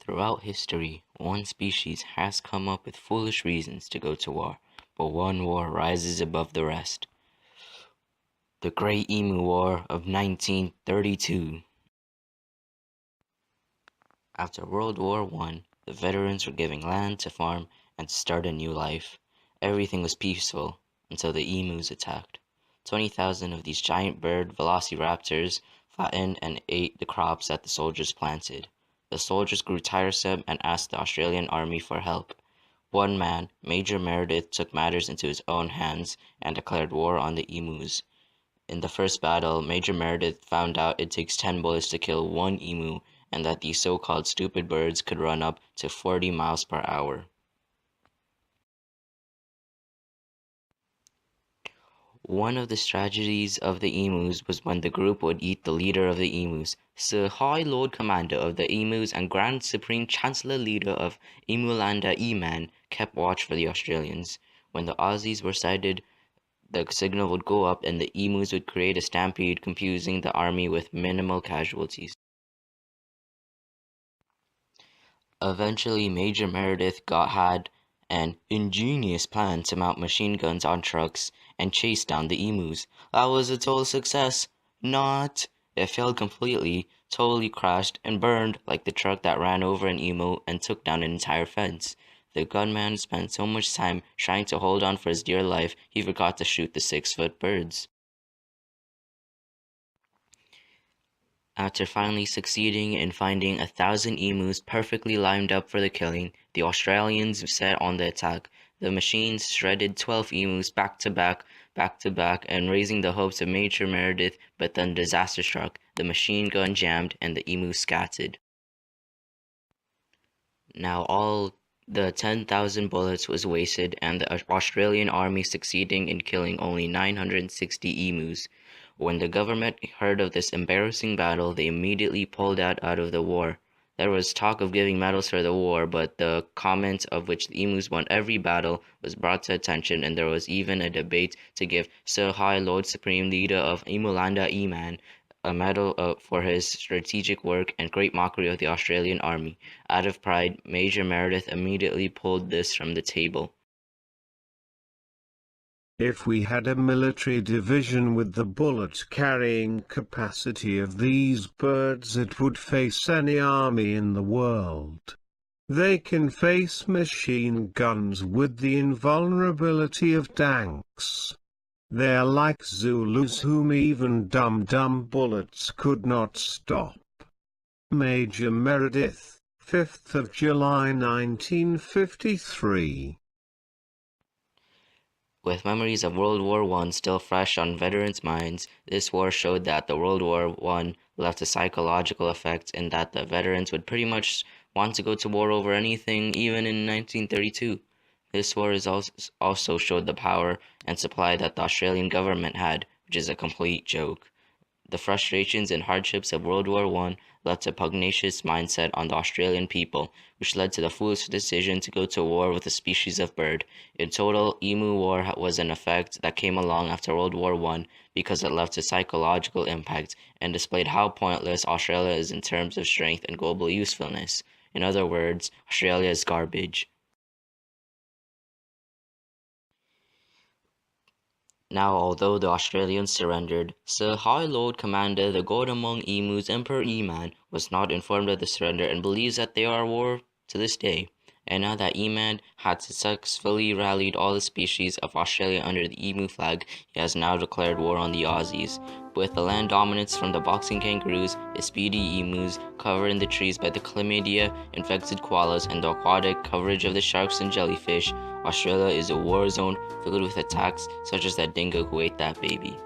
Throughout history, one species has come up with foolish reasons to go to war, but one war rises above the rest. The Great Emu War of 1932. After World War I, the veterans were given land to farm and to start a new life. Everything was peaceful until the emus attacked. 20,000 of these giant bird velociraptors flattened and ate the crops that the soldiers planted. The soldiers grew tiresome and asked the Australian Army for help. One man, Major Meredith, took matters into his own hands and declared war on the emus. In the first battle, Major Meredith found out it takes 10 bullets to kill one emu and that these so-called stupid birds could run up to 40 miles per hour. One of the strategies of the emus was when the group would eat the leader of the emus. Sir High Lord Commander of the emus and Grand Supreme Chancellor Leader of Emulanda E-Man kept watch for the Australians. When the Aussies were sighted, the signal would go up and the emus would create a stampede, confusing the army with minimal casualties. Eventually, Major Meredith had an ingenious plan to mount machine guns on trucks and chase down the emus. That was a total success. Not. It failed completely, totally crashed, and burned like the truck that ran over an emu and took down an entire fence. The gunman spent so much time trying to hold on for his dear life, he forgot to shoot the 6-foot birds. After finally succeeding in finding 1,000 emus perfectly lined up for the killing, the Australians set on the attack. The machines shredded 12 emus back to back, and raising the hopes of Major Meredith, but then disaster struck. The machine gun jammed and the emus scattered. Now all the 10,000 bullets was wasted and the Australian army succeeding in killing only 960 emus. When the government heard of this embarrassing battle, they immediately pulled out of the war. There was talk of giving medals for the war, but the comment of which the emus won every battle was brought to attention, and there was even a debate to give Sir High Lord Supreme Leader of Emulanda E-Man a medal for his strategic work and great mockery of the Australian Army. Out of pride, Major Meredith immediately pulled this from the table. If we had a military division with the bullet-carrying capacity of these birds, it would face any army in the world. They can face machine guns with the invulnerability of tanks. They are like Zulus whom even dumb bullets could not stop. Major Meredith, 5th of July 1953. With memories of World War I still fresh on veterans' minds, this war showed that the World War I left a psychological effect in that the veterans would pretty much want to go to war over anything, even in 1932. This war also showed the power and supply that the Australian government had, which is a complete joke. The frustrations and hardships of World War I led to a pugnacious mindset on the Australian people, which led to the foolish decision to go to war with a species of bird. In total, Emu War was an effect that came along after World War I because it left a psychological impact and displayed how pointless Australia is in terms of strength and global usefulness. In other words, Australia is garbage. Now, although the Australians surrendered, Sir High Lord Commander the God among Emus Emperor E-Man was not informed of the surrender and believes that they are at war to this day. And now that E-Man had successfully rallied all the species of Australia under the emu flag, he has now declared war on the Aussies. With the land dominance from the boxing kangaroos, the speedy emus, covered in the trees by the chlamydia-infected koalas, and the aquatic coverage of the sharks and jellyfish, Australia is a war zone filled with attacks such as that dingo who ate that baby.